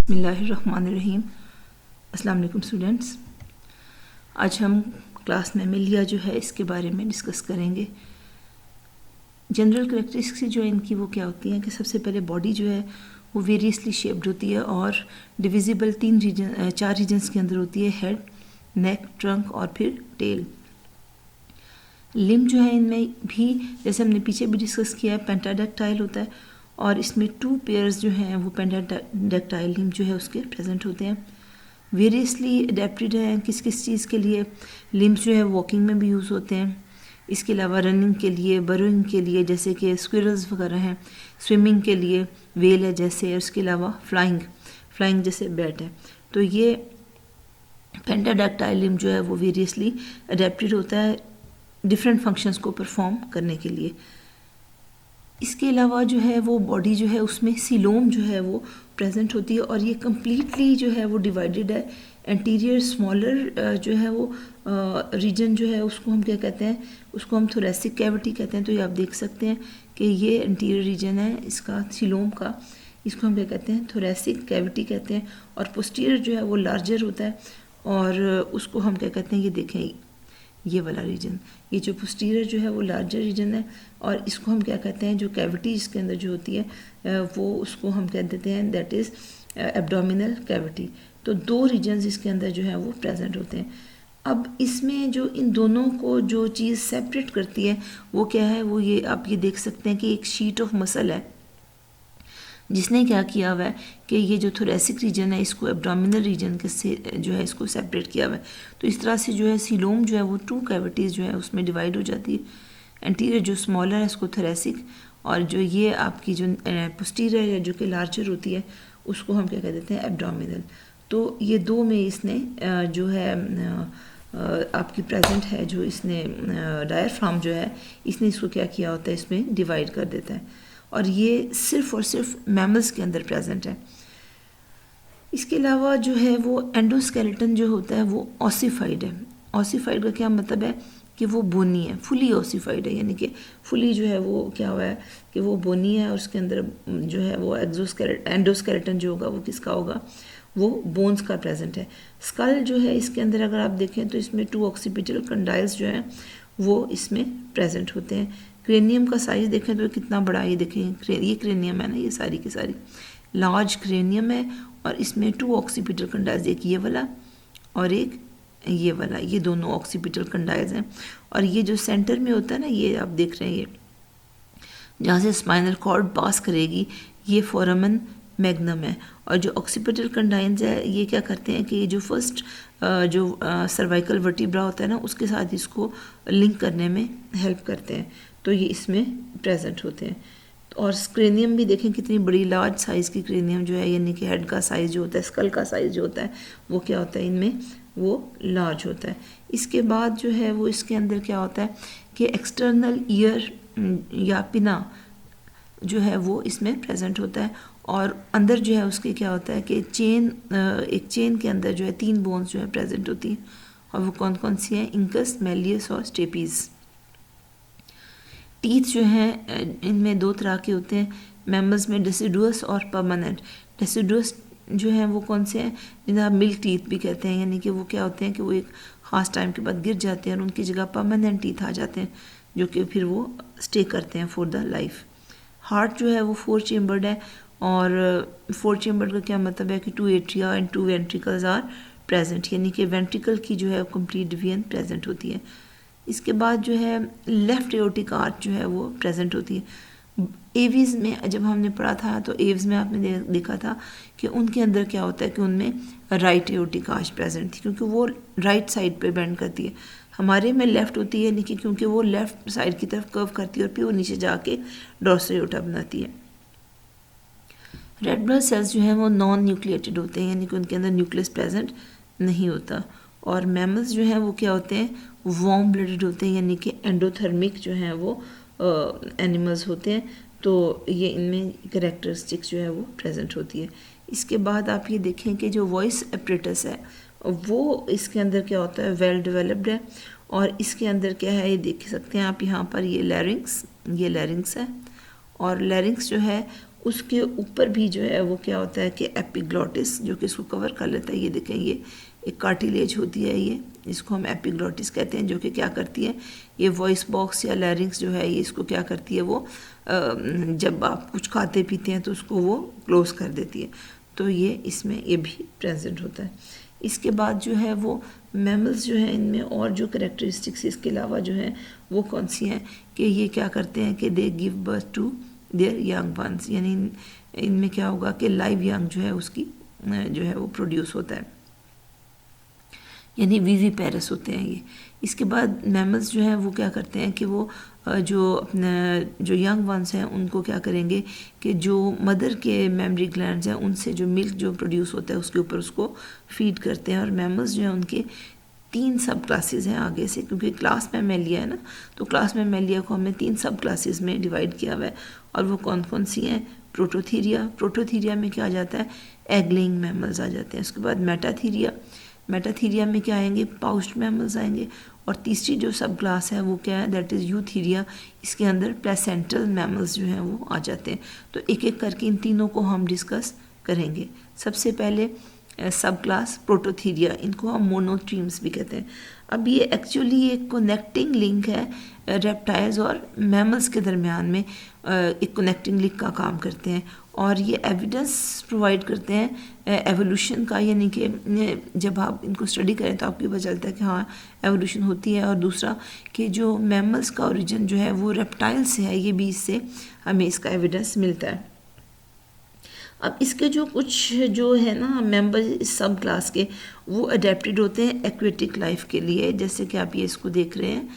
बिस्मिल्लाहिर्रहमानिर्रहीम। अस्सलाम वालेकुम स्टूडेंट्स। आज हम क्लास मैमेलिया जो है इसके बारे में डिस्कस करेंगे। जनरल करेक्टरिस्टिक्स जो इनकी वो क्या होती हैं कि सबसे पहले बॉडी जो है वो वेरियसली शेप्ड होती है और डिविजिबल चार रीजन्स के अंदर होती है, हेड, नेक, ट्रंक और फिर टेल। लिम्ब जो है इनमें भी जैसे हमने पीछे भी डिस्कस किया है पेंटाडेक्टाइल होता है और इसमें 2 पेयर्स जो हैं वो पेंटाडेक्टाइल लिम्ब जो है उसके प्रेजेंट होते हैं। वेरियसली अडेप्टेड हैं किस किस चीज़ के लिए। लिम्ब्स जो है वॉकिंग में भी यूज़ होते हैं, इसके अलावा रनिंग के लिए, बरोइंग के लिए जैसे कि स्क्विरल्स वगैरह हैं, स्विमिंग के लिए वेल है जैसे, और इसके अलावा फ्लाइंग जैसे बैट है। तो ये पेंटाडेक्टाइल लिम्ब जो है वो वेरियसली अडेप्टेड होता है डिफरेंट फंक्शंस को परफॉर्म करने के लिए। इसके अलावा जो है वो बॉडी जो है उसमें सीलोम जो है वो प्रेजेंट होती है और ये कम्प्लीटली जो है वो डिवाइडेड है। एंटीरियर स्मॉलर जो है वो रीजन जो है उसको हम क्या कहते हैं, उसको हम थोरेसिक कैविटी कहते हैं। तो ये आप देख सकते हैं कि ये एंटीरियर रीजन है इसका सीलोम का, इसको हम क्या कहते हैं, थोरेसिक कैविटी कहते हैं। और पोस्टीरियर जो है वो लार्जर होता है और उसको हम क्या कहते हैं, ये देखें ये वाला रीजन, ये जो पोस्टीरियर जो है वो लार्जर रीजन है और इसको हम क्या कहते हैं, जो कैविटी इसके अंदर जो होती है वो उसको हम कह देते हैं दैट इज़ एब्डोमिनल कैविटी। तो 2 रीजन्स इसके अंदर जो है वो प्रेजेंट होते हैं। अब इसमें जो इन दोनों को जो चीज़ सेपरेट करती है वो क्या है, वो ये आप ये देख सकते हैं कि एक शीट ऑफ मसल है जिसने क्या किया हुआ है कि ये जो थोरेसिक रीजन है इसको एब्डोमिनल रीजन के से जो है इसको सेपरेट किया हुआ है। तो इस तरह से जो है सीलोम जो है वो 2 कैविटीज़ जो है उसमें डिवाइड हो जाती है। एंटीरियर जो स्मॉलर है इसको थोरेसिक, और जो ये आपकी जो पोस्टीरियर है जो कि लार्जर होती है उसको हम क्या कह देते हैं, एब्डोमिनल। तो ये 2 में इसने जो है आपकी प्रेजेंट है, जो इसने डायफ्राम जो है इसने इसको क्या किया होता है, इसमें डिवाइड कर देता है और ये सिर्फ और सिर्फ मैमल्स के अंदर प्रेजेंट है। इसके अलावा जो है वो एंडोस्केलेटन जो होता है वो ऑसिफाइड है। ऑसिफाइड का क्या मतलब है कि वो बोनी है, फुली ऑसिफाइड है, यानी कि फुली जो है वो क्या हुआ है कि वो बोनी है और उसके अंदर जो है वो एंडोस्केलेटन जो होगा वो किसका होगा, वो बोन्स का प्रेजेंट है। स्कल जो है इसके अंदर अगर आप देखें तो इसमें 2 ऑक्सीपिटल कंडाइल्स जो हैं वो इसमें प्रेजेंट होते हैं। क्रेनियम का साइज़ देखें तो कितना बड़ा, ये देखें ये क्रेनियम है ना, ये सारी की सारी लार्ज क्रेनियम है और इसमें 2 ऑक्सीपिटल कंडाइल्स, एक ये वाला और एक ये वाला, ये दोनों ऑक्सीपिटल कंडाइल्स हैं। और ये जो सेंटर में होता है ना, ये आप देख रहे हैं, ये जहाँ से स्पाइनल कॉर्ड पास करेगी ये फोरामन मैग्नम है। और जो ऑक्सीपिटल कंडाइल्स है ये क्या करते हैं कि ये जो फर्स्ट जो सर्वाइकल वर्टिब्रा होता है ना उसके साथ इसको लिंक करने में हेल्प करते हैं, तो ये इसमें प्रेजेंट होते हैं। और क्रेनियम भी देखें कितनी बड़ी लार्ज साइज़ की क्रेनियम जो है, यानी कि हेड का साइज़ जो होता है, स्कल का साइज़ जो होता है वो क्या होता है, इनमें वो लार्ज होता है। इसके बाद जो है वो इसके अंदर क्या होता है कि एक्सटर्नल ईयर या पिना जो है वो इसमें प्रेजेंट होता है और अंदर जो है उसके क्या होता है कि एक चेन के अंदर जो है 3 बोन्स जो है प्रेजेंट होती हैं और वो कौन कौन सी हैं, इंकस, मैलियस और स्टेपीज़। टीथ जो हैं इनमें 2 तरह के होते हैं मैमल्स में, डेसिडुअस और परमानेंट। डेसिडुअस जो हैं वो कौन से हैं, जिन्हें आप मिल्क टीथ भी कहते हैं, यानी कि वो क्या होते हैं कि वो एक ख़ास टाइम के बाद गिर जाते हैं और उनकी जगह परमानेंट टीथ आ जाते हैं जो कि फिर वो स्टे करते हैं फॉर द लाइफ। हार्ट जो है वो 4 चेम्बर्ड है और 4 चेम्बर्ड का क्या मतलब है कि 2 atria and 2 ventricles are present, यानी कि वेंट्रिकल की जो है कंप्लीट डिवीजन प्रेजेंट होती है। इसके बाद जो है लेफ्ट एओर्टिक आर्च जो है वो प्रेजेंट होती है। एवीज़ में जब हमने पढ़ा था तो एव्स में आपने देखा था कि उनके अंदर क्या होता है कि उनमें राइट एओर्टिक आर्च प्रेजेंट थी क्योंकि वो राइट साइड पे बेंड करती है। हमारे में लेफ़्ट होती है, यानी कि क्योंकि वो लेफ़्ट साइड की तरफ कर्व करती है और फिर वो नीचे जाके डॉर्सल एओर्टा बनाती है। रेड ब्लड सेल्स जो हैं वो नॉन न्यूक्लिएटेड होते हैं, यानी कि उनके अंदर न्यूक्लियस प्रेजेंट नहीं होता। और मैमल्स जो हैं वो क्या होते हैं, वार्म ब्लडेड होते हैं, यानी कि एंडोथर्मिक जो हैं वो एनिमल्स होते हैं। तो ये इनमें कैरेक्टरिस्टिक्स जो है वो प्रेजेंट होती है। इसके बाद आप ये देखें कि जो वॉइस एपरेटस है वो इसके अंदर क्या होता है, वेल डेवलप्ड है। और इसके अंदर क्या है, ये देख सकते हैं आप यहाँ पर, ये लैरिंक्स है और लैरिंक्स जो है उसके ऊपर भी जो है वो क्या होता है कि एपिग्लॉटिस जो कि इसको कवर कर लेता है। ये देखें, ये एक कार्टिलेज होती है, ये इसको हम एपिग्लॉटिस कहते हैं, जो कि क्या करती है, ये वॉइस बॉक्स या लैरिंक्स जो है ये इसको क्या करती है, वो जब आप कुछ खाते पीते हैं तो उसको वो क्लोज कर देती है। तो ये इसमें ये भी प्रेजेंट होता है। इसके बाद जो है वो मैमल्स जो है, इनमें और जो करेक्टरिस्टिक्स इसके अलावा जो है वो कौन सी हैं कि ये क्या करते हैं कि they give birth to their young ones, यानी इनमें क्या होगा कि लाइव यंग जो है उसकी जो है वो प्रोड्यूस होता है, यानी विविपेरस होते हैं ये। इसके बाद मैमल्स जो हैं वो क्या करते हैं कि वो जो अपना जो यंग वंस हैं उनको क्या करेंगे कि जो मदर के मेमरी ग्लैंड्स हैं उनसे जो मिल्क जो प्रोड्यूस होता है उसके ऊपर उसको फीड करते हैं। और मैमल्स जो हैं उनके 3 सब क्लासेस हैं आगे से, क्योंकि क्लास मैमेलिया है ना, तो क्लास मैमेलिया को हमने 3 सब क्लासेस में डिवाइड किया हुआ है। और वो कौन कौन सी हैं? प्रोटोथीरिया में क्या आ जाता है, एग लेइंग मैमल्स आ जाते हैं। उसके बाद मेटाथीरिया में क्या आएंगे, पाउच्ड मैमल्स आएंगे। और तीसरी जो सब क्लास है वो क्या है, दैट इज़ यूथीरिया, इसके अंदर प्लेसेंटल मैमल्स जो हैं वो आ जाते हैं। तो एक एक करके इन तीनों को हम डिस्कस करेंगे। सबसे पहले सब क्लास प्रोटोथीरिया, इनको हम मोनोट्रीम्स भी कहते हैं। अब ये एक्चुअली एक कनेक्टिंग लिंक है रेप्टाइल्स और मैमल्स के दरमियान में, एक कनेक्टिंग लिंक का काम करते हैं। और ये एविडेंस प्रोवाइड करते हैं एवोल्यूशन का, यानी कि जब आप इनको स्टडी करें तो आपको पता चलता है कि हाँ एवोल्यूशन होती है। और दूसरा कि जो मैमल्स का ओरिजिन जो है वो रेप्टाइल से है, ये भी इससे हमें इसका एविडेंस मिलता है। अब इसके जो कुछ जो है ना मेंबर इस सब क्लास के, वो अडेप्टेड होते हैं एक्वेटिक लाइफ के लिए। जैसे कि आप ये इसको देख रहे हैं,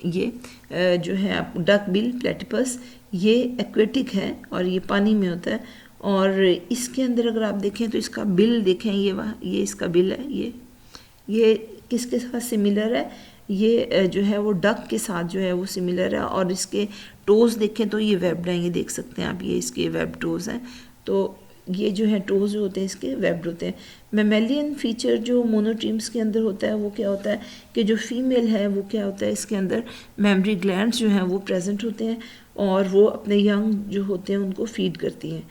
ये जो है आप डक बिल प्लेटिपस, ये एक्वेटिक है और ये पानी में होता है। और इसके अंदर अगर आप देखें तो इसका बिल देखें, ये इसका बिल है, ये किसके साथ सिमिलर है, ये जो है वो डक के साथ जो है वो सिमिलर है। और इसके टोज़ देखें तो ये वेब्ड हैं, ये देख सकते हैं आप, ये इसके वेब टोज़ हैं। तो ये जो है टोज़ जो होते हैं इसके वेब्ड होते हैं। मैमेलियन फीचर जो मोनोट्रीम्स के अंदर होता है वो क्या होता है कि जो फीमेल है वो क्या होता है, इसके अंदर मेमरी ग्लैंड्स जो हैं वो प्रेजेंट होते हैं और वो अपने यंग जो होते हैं उनको फीड करती हैं।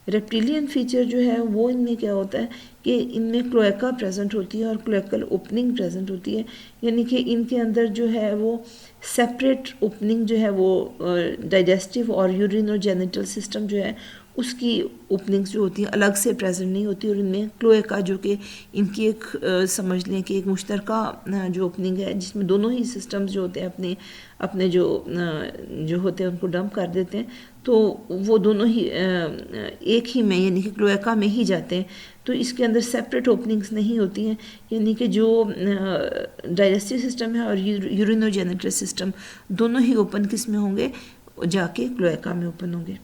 रेप्टिलियन फीचर जो है वो इनमें क्या होता है कि इनमें क्लोएका प्रेजेंट होती है और क्लोएकल ओपनिंग प्रेजेंट होती है, यानी कि इनके अंदर जो है वो सेपरेट ओपनिंग जो है वो डाइजेस्टिव और यूरिन और जेनिटल सिस्टम जो है उसकी ओपनिंग्स जो होती हैं अलग से प्रेजेंट नहीं होती। और इनमें क्लोएका जो कि इनकी एक समझ लें कि एक मुश्तरका जो ओपनिंग है जिसमें दोनों ही सिस्टम्स जो होते हैं अपने जो होते हैं उनको डंप कर देते हैं, तो वो दोनों ही एक ही में यानी कि क्लोएका में ही जाते हैं। तो इसके अंदर सेपरेट ओपनिंग्स नहीं होती हैं, यानी कि जो डाइजेस्टिव सिस्टम है और यूरिनोजेनिटल सिस्टम दोनों ही ओपन किस में होंगे, जाके क्लोएका में ओपन होंगे।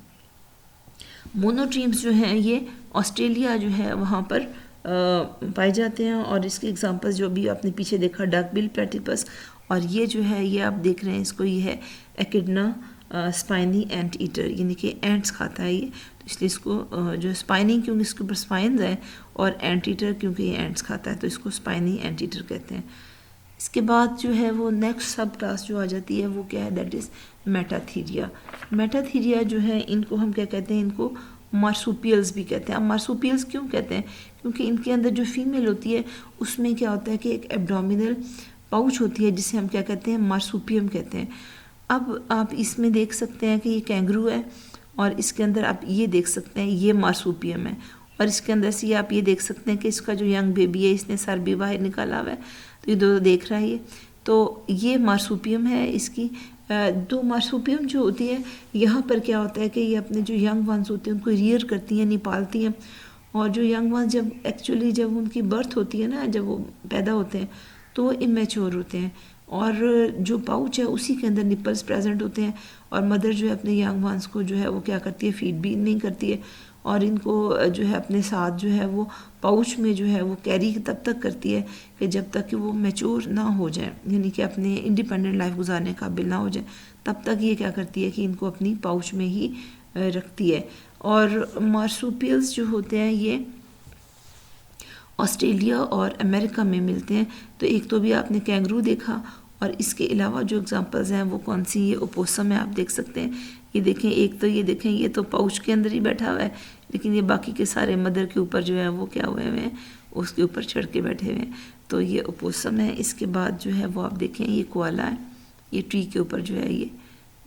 मोनोट्रीम्स जो हैं ये ऑस्ट्रेलिया जो है वहाँ पर पाए जाते हैं। और इसके एग्जांपल्स जो भी आपने पीछे देखा, डक बिल प्लेटिपस, और ये जो है ये आप देख रहे हैं इसको, ये है एकिडना स्पाइनी एंट ईटर, यानी कि एंट्स खाता है ये, तो इसलिए इसको जो स्पाइनी क्योंकि इसके ऊपर स्पाइन्स है, और एंट ईटर क्योंकि ये एंट्स खाता है तो इसको स्पाइनी एंट ईटर कहते हैं। इसके बाद जो है वो नेक्स्ट सब क्लास जो आ जाती है वो क्या है, दैट इज़ मेटाथीरिया जो है इनको हम क्या कहते हैं, इनको मार्सुपियल्स भी कहते हैं। अब मार्सुपियल्स क्यों कहते हैं, क्योंकि इनके अंदर जो फीमेल होती है उसमें क्या होता है कि एक एब्डोमिनल पाउच होती है जिसे हम क्या कहते हैं, मार्सुपियम कहते हैं। अब आप इसमें देख सकते हैं कि ये कैंगरू है और इसके अंदर आप ये देख सकते हैं ये मार्सुपियम है, और इसके अंदर से आप ये देख सकते हैं कि इसका जो यंग बेबी है इसने सर भी बाहर निकाला हुआ है, तो ये दो देख रहा है ये, तो ये मार्सुपियम है। इसकी 2 मार्सुपियम जो होती है, यहाँ पर क्या होता है कि ये अपने जो यंग वंस होते हैं उनको रियर करती हैं, नहीं पालती हैं। और जो यंग वंस जब उनकी बर्थ होती है ना, जब वो पैदा होते हैं तो वो इमेच्योर होते हैं, और जो पाउच है उसी के अंदर निपल्स प्रेजेंट होते हैं। और मदर जो है अपने यंग वंस को जो है वो क्या करती है, फीड भी नहीं करती है, और इनको जो है अपने साथ जो है वो पाउच में जो है वो कैरी तब तक करती है कि जब तक कि वो मैच्योर ना हो जाए, यानी कि अपने इंडिपेंडेंट लाइफ गुजारने काबिल ना हो जाए, तब तक ये क्या करती है कि इनको अपनी पाउच में ही रखती है। और मार्सुपियल्स जो होते हैं ये ऑस्ट्रेलिया और अमेरिका में मिलते हैं। तो एक तो भी आपने कैंगरू देखा, और इसके अलावा जो एग्जांपल्स हैं वो कौन सी, ये ओपोसम है, आप देख सकते हैं ये देखें, एक तो ये देखें, ये तो पाउच के अंदर ही बैठा हुआ है, लेकिन ये बाकी के सारे मदर के ऊपर जो है वो क्या हुए हुए हैं, उसके ऊपर चढ़ के बैठे हुए हैं। तो ये ओपोसम है। इसके बाद जो है वो आप देखें, ये कोआला है, ये ट्री के ऊपर जो है ये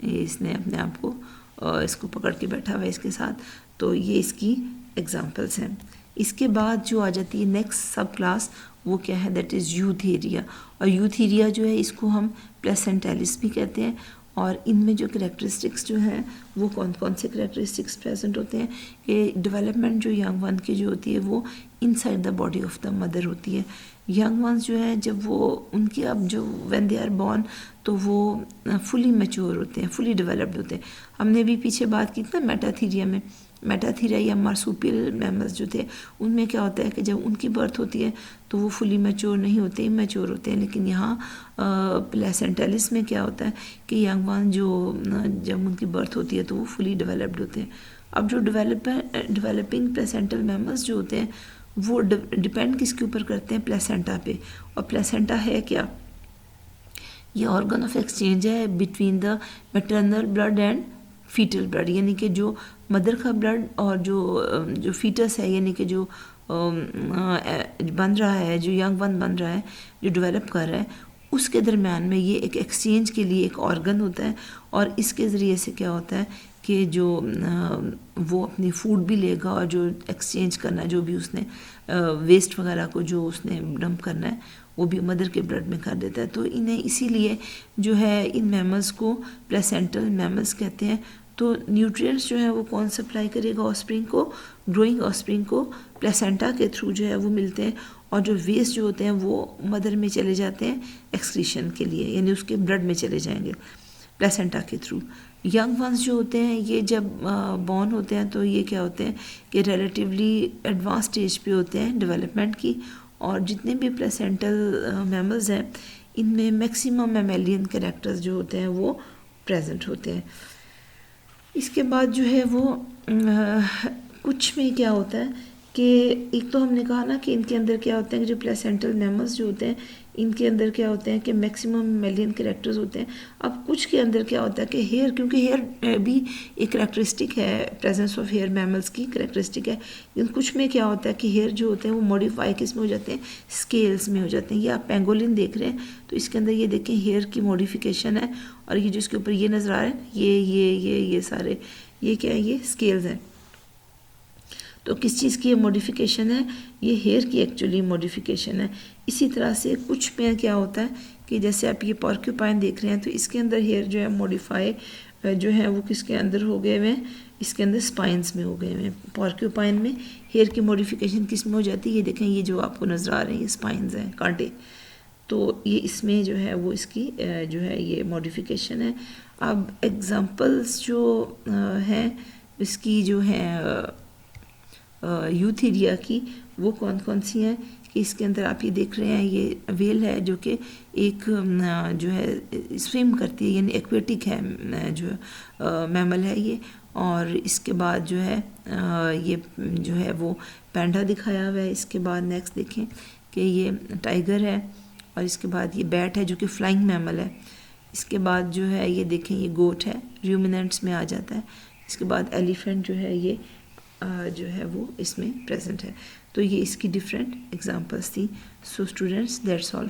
इसने अपने आप को इसको पकड़ के बैठा हुआ है इसके साथ। तो ये इसकी एग्जांपल्स हैं। इसके बाद जो आ जाती है नेक्स्ट सब क्लास, वो क्या है, दैट इज़ यूथेरिया। और यूथेरिया जो है इसको हम प्लेसेंटालिस भी कहते हैं। और इनमें जो करेक्टरिस्टिक्स जो हैं वो कौन कौन से करेक्टरिस्टिक्स प्रेजेंट होते हैं कि डेवलपमेंट जो यंग वन की जो होती है वो inside the body of the mother होती है। यंग वंस जो है जब वो उनकी अब जो व्हेन दे आर बॉर्न तो वो फुली मैच्योर होते हैं, फुली डेवलप्ड होते हैं। हमने भी पीछे बात की थी ना मेटाथीरिया में, मेटाथीरिया या मार्सुपियल मैमल्स जो थे उनमें क्या होता है कि जब उनकी बर्थ होती है तो वो फुली मैच्योर नहीं होते, इमैच्योर होते हैं। लेकिन यहाँ प्लेसेंटालिस में क्या होता है कि यंग वन जो जब उनकी बर्थ होती है तो वो फुली डेवलप्ड होते हैं। अब जो डेवलपिंग प्लेसेंटल मैमल्स जो होते हैं वो डिपेंड किसके ऊपर करते हैं, प्लेसेंटा पे। और प्लेसेंटा है क्या, ये ऑर्गन ऑफ एक्सचेंज है between the maternal blood and foetal blood, यानी कि जो मदर का ब्लड और जो फीटस है, यानी कि जो बन रहा है, जो यंग वन बन रहा है, जो डेवलप कर रहा है, उसके दरमियान में ये एक एक्सचेंज के लिए एक ऑर्गन होता है। और इसके ज़रिए से क्या होता है कि जो वो अपनी फूड भी लेगा और जो एक्सचेंज करना है, जो भी उसने वेस्ट वगैरह को जो उसने डंप करना है वो भी मदर के ब्लड में कर देता है। तो इन्हें इसीलिए जो है इन मैमल्स को प्लेसेंटल मैमल्स कहते हैं। तो न्यूट्रिएंट्स जो है वो कौन सप्लाई करेगा ऑस्प्रिंग को, ग्रोइंग ऑस्प्रिंग को प्लेसेंटा के थ्रू जो है वो मिलते हैं। और जो वेस्ट जो होते हैं वो मदर में चले जाते हैं एक्सक्रीशन के लिए, यानी उसके ब्लड में चले जाएंगे प्लेसेंटा के थ्रू। यंग वंस जो होते हैं ये जब बॉर्न होते हैं तो ये क्या होते हैं कि रिलेटिवली एडवांस स्टेज पे होते हैं डेवलपमेंट की। और जितने भी प्लेसेंटल मैमल्स हैं इनमें मैक्सिमम मैमेलियन कैरेक्टर्स जो होते हैं वो प्रेजेंट होते हैं। इसके बाद जो है वो कुछ में क्या होता है कि एक तो हमने कहा ना कि इनके अंदर क्या होते हैं कि जो प्लेसेंटल मैमल्स जो होते हैं इनके अंदर क्या होते हैं कि मैक्सिमम मैमेलियन कैरेक्टर्स होते हैं। अब कुछ के अंदर क्या होता है कि हेयर, क्योंकि हेयर भी एक कैरेक्टरिस्टिक है, प्रेजेंस ऑफ हेयर मैमल्स की कैरेक्टरिस्टिक है। लेकिन कुछ में क्या होता है कि हेयर जो होते हैं वो मॉडिफाई किस में हो जाते हैं, स्केल्स में हो जाते हैं। ये आप पेंगोलिन देख रहे हैं तो इसके अंदर ये देखें हेयर की मॉडिफिकेशन है। और ये जो इसके ऊपर ये नज़र आ रहा है ये सारे ये क्या है, ये स्केल्स हैं। तो किस चीज़ की ये मॉडिफिकेशन है, ये हेयर की एक्चुअली मॉडिफिकेशन है। इसी तरह से कुछ में क्या होता है कि जैसे आप ये पॉर्क्यूपाइन देख रहे हैं तो इसके अंदर हेयर जो है मॉडिफाई जो है वो किसके अंदर हो गए हुए हैं, इसके अंदर स्पाइंस में हो गए हुए हैं। पॉर्क्यूपाइन में हेयर की मॉडिफिकेशन किस में हो जाती है, ये देखें ये जो आपको नज़र आ रहे हैं ये स्पाइंस हैं, कांटे। तो ये इसमें जो है वो इसकी जो है ये मॉडिफिकेशन है। अब एग्जांपल्स जो हैं इसकी जो है यूथेरिया की वो कौन कौन सी हैं कि इसके अंदर आप ये देख रहे हैं ये वेल है जो कि एक जो है स्विम करती है, यानी एक्वेटिक है जो मैमल है ये। और इसके बाद जो है ये जो है वो पैंडा दिखाया हुआ है। इसके बाद नेक्स्ट देखें कि ये टाइगर है। और इसके बाद ये बैट है जो कि फ्लाइंग मैमल है। इसके बाद जो है ये देखें ये गोट है, रूमिनेंट्स में आ जाता है। इसके बाद एलिफेंट जो है ये जो है वो इसमें प्रेजेंट है। तो ये इसकी डिफरेंट एग्जांपल्स थी। So students that's all.